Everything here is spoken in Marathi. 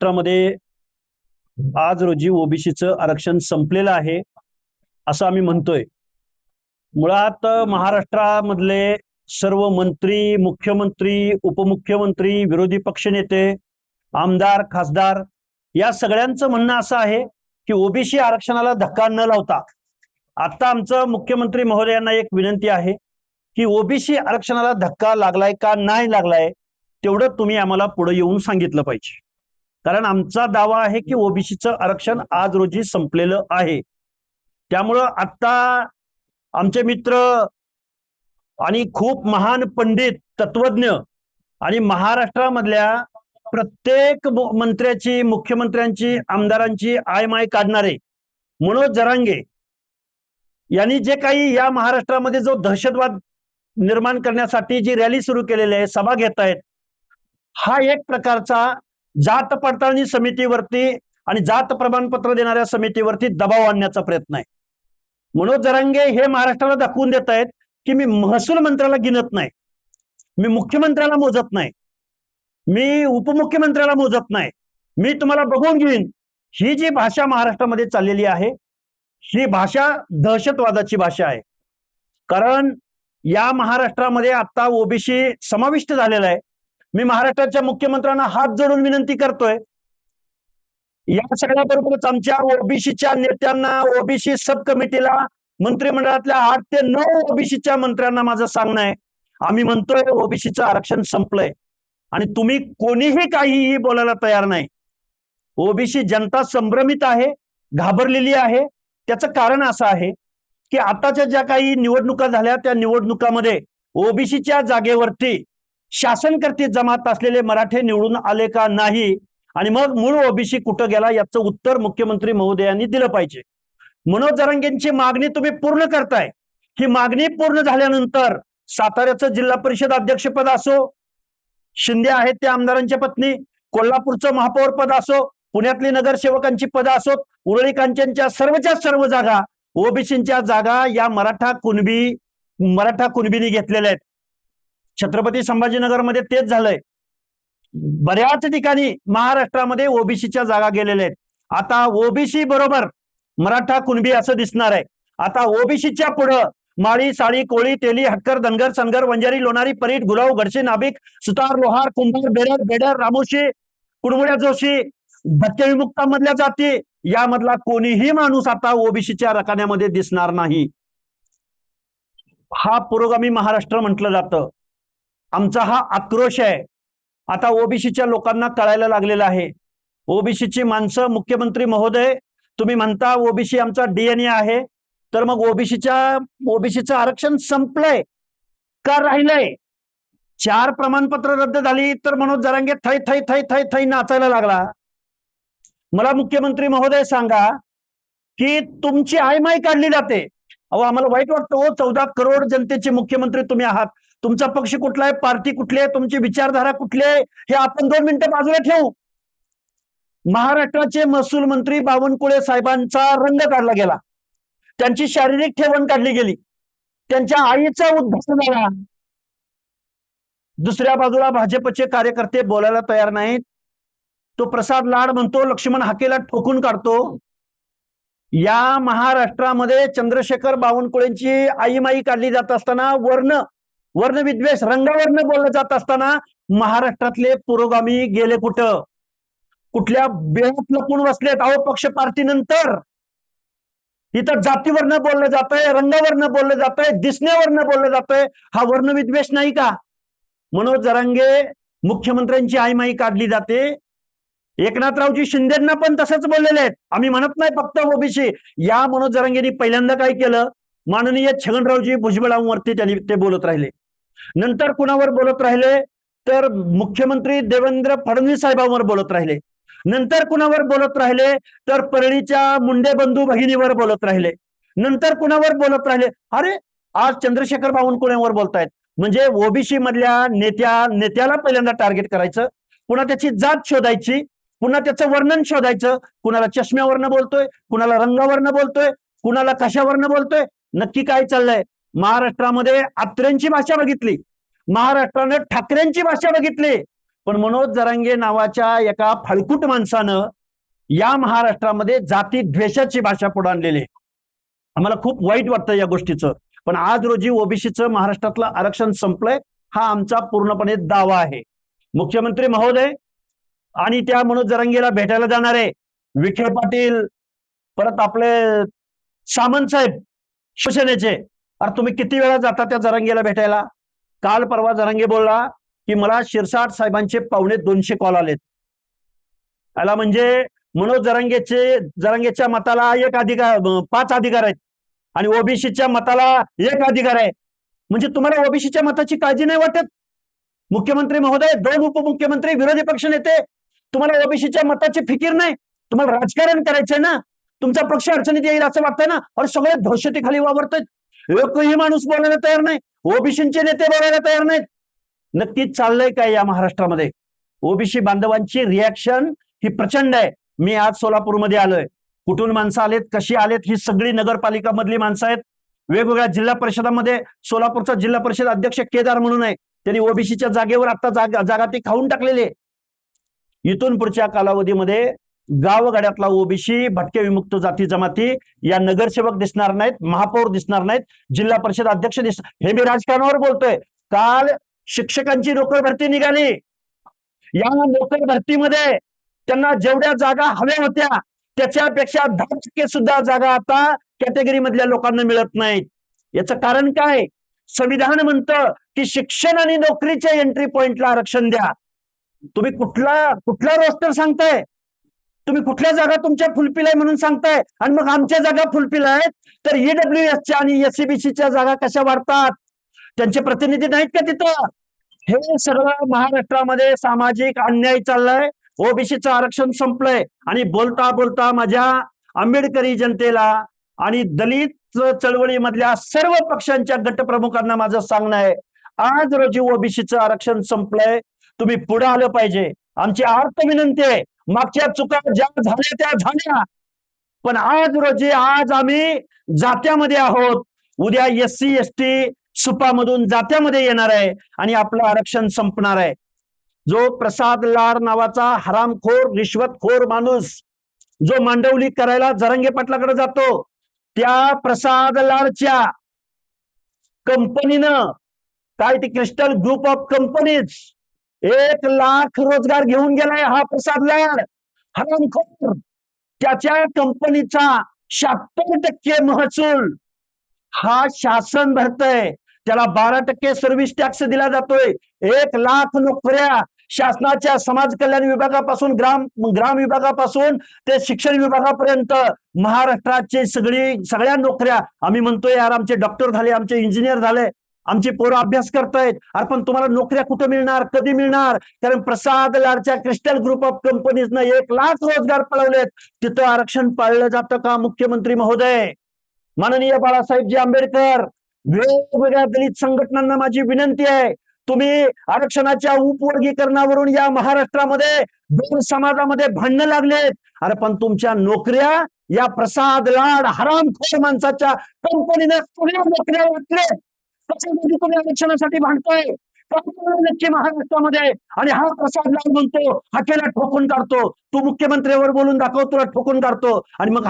महाराष्ट्रामध्ये आज रोजी ओबीसीचं आरक्षण संपलेलं आहे असं आम्ही म्हणतोय. मुळात महाराष्ट्रामधले सर्व मंत्री, मुख्यमंत्री, उपमुख्यमंत्री, विरोधी पक्षनेते, आमदार, खासदार या सगळ्यांचं म्हणणं असं आहे की ओबीसी आरक्षणाला धक्का न लावता आता आमचं मुख्यमंत्री महोदयांना एक विनंती आहे की ओबीसी आरक्षणाला धक्का लागलाय का नाही लागलाय तेवढं तुम्ही आम्हाला पुढे येऊन सांगितलं पाहिजे. कारण आमचा दावा आहे की ओबीसीचं आरक्षण आज रोजी संपलेलं आहे. त्यामुळं आता आमचे मित्र आणि खूप महान पंडित, तत्वज्ञ आणि महाराष्ट्रामधल्या प्रत्येक मंत्र्याची, मुख्यमंत्र्यांची, आमदारांची आयमाय काढणारे मनोज जरांगे यांनी जे काही या महाराष्ट्रामध्ये जो दहशतवाद निर्माण करण्यासाठी जी रॅली सुरू केलेली आहे, सभा घेत आहेत, हा एक प्रकारचा जात पडताळणी समितीवरती आणि जात प्रमाणपत्र देणाऱ्या समितीवरती दबाव आणण्याचा प्रयत्न आहे. मनोज जरांगे हे महाराष्ट्राला दाखवून देत आहेत की मी महसूल मंत्र्याला गिनत नाही, मी मुख्यमंत्र्याला मोजत नाही, मी उपमुख्यमंत्र्याला मोजत नाही, मी तुम्हाला बघून घेईन. ही जी भाषा महाराष्ट्रामध्ये चाललेली आहे ही भाषा दहशतवादाची भाषा आहे. कारण या महाराष्ट्रामध्ये आता ओबीसी समाविष्ट झालेला आहे. मी महाराष्ट्राच्या मुख्यमंत्र्यांना हात जोडून विनंती करतोय, या सगळ्याबरोबरच आमच्या ओबीसीच्या नेत्यांना, ओबीसी सब कमिटीला, मंत्रिमंडळातल्या 8 ते 9 ओबीसीच्या मंत्र्यांना माझं सांगणं आहे, आम्ही म्हणतोय ओबीसीचं आरक्षण संपलंय आणि तुम्ही कोणीही काहीही बोलायला तयार नाही. ओबीसी जनता संभ्रमित आहे, घाबरलेली आहे. त्याचं कारण असं आहे की आताच्या ज्या काही निवडणुका झाल्या त्या निवडणुकामध्ये ओबीसीच्या जागेवरती शासनकर्ते जमात असलेले मराठे निवडून आले का नाही आणि मग मूळ ओबीसी कुठं गेला याचं उत्तर मुख्यमंत्री महोदयांनी दिलं पाहिजे. मनोज जरांगेंची मागणी तुम्ही पूर्ण करताय. ही मागणी पूर्ण झाल्यानंतर साताऱ्याचं जिल्हा परिषद अध्यक्षपद असो, शिंदे आहेत त्या आमदारांच्या पत्नी, कोल्हापूरचं महापौर पद असो, पुण्यातली नगरसेवकांची पदं असोत, उरळी कांचनच्या सर्वच्या सर्व जागा, ओबीसीच्या जागा या मराठा कुणबींनी घेतलेल्या आहेत. छत्रपती संभाजीनगरमध्ये तेच झालंय. बऱ्याच ठिकाणी महाराष्ट्रामध्ये ओबीसीच्या जागा गेलेल्या आहेत. आता ओबीसी बरोबर मराठा कुणबी असं दिसणार आहे. आता ओबीसीच्या पुढं माळी, साळी, कोळी, तेली, हटकर, धनगर, सनगर, वंजारी, लोणारी, परीट, गुलाव, गडसे, नाभिक, सुतार, लोहार, कुंभार, बेडर, रामोशी, कुडमुड्या, जोशी, भटक्या जाती यामधला कोणीही माणूस आता ओबीसीच्या रकान्यामध्ये दिसणार नाही. हा पुरोगामी महाराष्ट्र म्हटलं जातं. आमचा हा आक्रोश आहे. आता ओबीसीच्या लोकांना कळायला लागलेलं आहे. ओबीसीची माणसं, मुख्यमंत्री महोदय तुम्ही म्हणता ओबीसी आमचा डीएनए आहे, तर मग ओबीसीचं आरक्षण संपलंय का राहिलंय? 4 प्रमाणपत्र रद्द झाली तर मनोज जरांगे थै थै थै थै थै नाचायला लागला. मला मुख्यमंत्री महोदय सांगा की तुमची आयमाय काढली जाते. अहो आम्हाला वाईट वाटतं. 14 करोड जनतेचे मुख्यमंत्री तुम्ही आहात. तुमचा पक्ष कुठला आहे, पार्टी कुठली आहे, तुमची विचारधारा कुठली आहे हे आपण 2 मिनिटं बाजूला ठेवू. महाराष्ट्राचे महसूल मंत्री बावनकुळे साहेबांचा रंग काढला गेला, त्यांची शारीरिक ठेवण काढली गेली, त्यांच्या आईचा उद्धार झाला. दुसऱ्या बाजूला भाजपचे कार्यकर्ते बोलायला तयार नाहीत. तो प्रसाद लाड म्हणतो लक्ष्मण हाकेला ठोकून काढतो. या महाराष्ट्रामध्ये चंद्रशेखर बावनकुळेंची आईमाई काढली जात असताना, वर्णविद्वेष रंगावरनं बोललं जात असताना महाराष्ट्रातले पुरोगामी गेले कुठं? कुठल्या बेळात लपून बसलेत? अहो पक्ष पार्टी नंतर इथं जातीवरनं बोललं जातंय, रंगावरनं बोललं जातंय, दिसण्यावरनं बोललं जातंय. हा वर्णविद्वेष नाही का? मनोज जरांगे मुख्यमंत्र्यांची आईमाई काढली जाते. एकनाथरावजी शिंदेंना पण तसंच बोललेले आहेत. आम्ही म्हणत नाही फक्त ओबीसी. या मनोज जरांगेंनी पहिल्यांदा काय केलं? माननीय छगनरावजी भुजबळांवरती ते बोलत राहिले. नंतर कुणावर बोलत राहिले? तर मुख्यमंत्री देवेंद्र फडणवीस साहेबांवर बोलत राहिले. नंतर कुणावर बोलत राहिले? तर परळीच्या मुंडे बंधू भगिनीवर बोलत राहिले. नंतर कुणावर बोलत राहिले? अरे आज चंद्रशेखर बावनकुळेंवर बोलतायत. म्हणजे ओबीसी मधल्या नेत्याला पहिल्यांदा टार्गेट करायचं, पुन्हा त्याची जात शोधायची, पुन्हा त्याचं वर्णन शोधायचं. कुणाला चष्म्यावरनं बोलतोय, कुणाला रंगावरनं बोलतोय, कुणाला कशावरनं बोलतोय. नक्की काय चाललंय? महाराष्ट्रामध्ये आत्रेंची भाषा बघितली, महाराष्ट्राने ठाकरेंची भाषा बघितली, पण मनोज जरांगे नावाच्या एका फाळकूट माणसानं या महाराष्ट्रामध्ये जाती द्वेषाची भाषा पुढे आणलेली आहे. आम्हाला खूप वाईट वाटतं या गोष्टीचं. पण आज रोजी ओबीसीचं महाराष्ट्रातलं आरक्षण संपलंय हा आमचा पूर्णपणे दावा आहे. मुख्यमंत्री महोदय आणि त्या मनोज जरांगेला भेटायला जाणारे विखे पाटील, परत आपले सामंत साहेब शिवसेनेचे, अरे तुम्ही किती वेळा जाता त्या जरांगेला भेटायला? काल परवा जरांगे बोलला की मला शिरसाट साहेबांचे 250 कॉल आलेत. याला म्हणजे मनोज जरांगेच्या मताला 5 अधिकार आहेत आणि ओबीसीच्या मताला 1 अधिकार आहे. म्हणजे तुम्हाला ओबीसीच्या मताची काळजी नाही वाटत? मुख्यमंत्री महोदय, 2 उपमुख्यमंत्री, विरोधी पक्ष नेते, तुम्हाला ओबीसीच्या मताची फिकीर नाही? तुम्हाला राजकारण करायचंय ना? तुमचा पक्ष अडचणीत येईल असं वाटतंय ना? और सगळे दहशतीखाली वावरतात. एकही माणूस बोलायला तयार नाही. ओबीसीचे नेते बोलायला तयार नाहीत. नक्कीच चाललंय काय या महाराष्ट्रामध्ये? ओबीसी बांधवांची रिॲक्शन ही प्रचंड आहे. मी आज सोलापूरमध्ये आलोय. कुठून माणसं आलेत, कशी आलेत, ही सगळी नगरपालिका मधली माणसं आहेत. वेगवेगळ्या जिल्हा परिषदामध्ये सोलापूरचा जिल्हा परिषद अध्यक्ष केदार म्हणून आहे, त्यांनी ओबीसीच्या जागेवर आता जागा ती खाऊन टाकलेली आहे. इथून पुढच्या कालावधीमध्ये गावगाड्यातला ओबीसी, भटके विमुक्त जाती जमाती या नगरसेवक दिसणार नाहीत, महापौर दिसणार नाहीत, जिल्हा परिषद अध्यक्ष हे मी राजकारणावर बोलतोय. काल शिक्षकांची नोकर भरती निघाली. या नोकर भरतीमध्ये त्यांना जेवढ्या जागा हव्या होत्या त्याच्यापेक्षा 10% सुद्धा जागा आता कॅटेगरी मधल्या लोकांना मिळत नाहीत. याचं कारण काय? संविधान म्हणतं की शिक्षण आणि नोकरीच्या एंट्री पॉइंटला आरक्षण द्या. तुम्ही कुठला रोस्टर सांगताय? तुम्ही कुठल्या जागा तुमच्या फुलफिल आहे म्हणून सांगताय आणि मग आमच्या जागा फुलफिल आहेत तर ईडब्ल्यूएसच्या आणि एससीबीसीच्या जागा कशा वाढतात? त्यांचे प्रतिनिधी नाहीत का तिथं? हे सगळं महाराष्ट्रामध्ये सामाजिक अन्याय चाललाय. ओबीसीचं आरक्षण संपलंय आणि बोलता बोलता माझ्या आंबेडकरी जनतेला आणि दलित चळवळीमधल्या सर्व पक्षांच्या गटप्रमुखांना माझं सांगणं आहे, आज रोजी ओबीसीचं आरक्षण संपलंय. तुम्ही पुढे आलं पाहिजे. आमची आर्त विनंती आहे, मागच्या चुका ज्या झाल्या त्या झाल्या, पण आज आम्ही जात्यामध्ये आहोत. उद्या एससी एसटी सुपामधून जात्यामध्ये येणार आहे आणि आपलं आरक्षण संपणार आहे. जो प्रसाद लाड नावाचा हरामखोर रिश्वतखोर माणूस जो मांडवली करायला जरांगे पाटलाकडे जातो, त्या प्रसाद लाडच्या कंपनीनं काय ती crystal group of companies 1 lakh रोजगार घेऊन गेलाय हा प्रसाद लाड हरामखोर. त्याच्या कंपनीचा 76% महसूल हा शासन भरतय. त्याला 12% सर्व्हिस टॅक्स दिला जातोय. 1 लाख नोकऱ्या शासनाच्या समाज कल्याण विभागापासून ग्राम विभागापासून ते शिक्षण विभागापर्यंत महाराष्ट्राची सगळ्या नोकऱ्या. आम्ही म्हणतोय यार आमचे डॉक्टर झाले, आमचे इंजिनियर झाले, आमची पोरं अभ्यास करतायत. अरे पण तुम्हाला नोकऱ्या कुठे मिळणार, कधी मिळणार? कारण प्रसाद लाडच्या क्रिस्टल ग्रुप ऑफ कंपनीजनं 1 लाख रोजगार पळवलेत. तिथं आरक्षण पाळलं जातं का मुख्यमंत्री महोदय? माननीय बाळासाहेबजी आंबेडकर, वेगवेगळ्या दलित संघटनांना माझी विनंती आहे, तुम्ही आरक्षणाच्या उपवर्गीकरणावरून या महाराष्ट्रामध्ये 2 समाजामध्ये भांडणं लागलेत. अरे पण तुमच्या नोकऱ्या या प्रसाद लाड हरामखोर माणसाच्या कंपनीने सगळ्या नोकऱ्या वाटलेत. कशासाठी तुम्ही आरक्षणासाठी भांडताय? नक्की महाराष्ट्रामध्ये. आणि हा प्रसाद लाड म्हणतो हाकेला ठोकून काढतो, तू मुख्यमंत्र्यावर बोलून दाखव, तुला ठोकून काढतो. आणि मग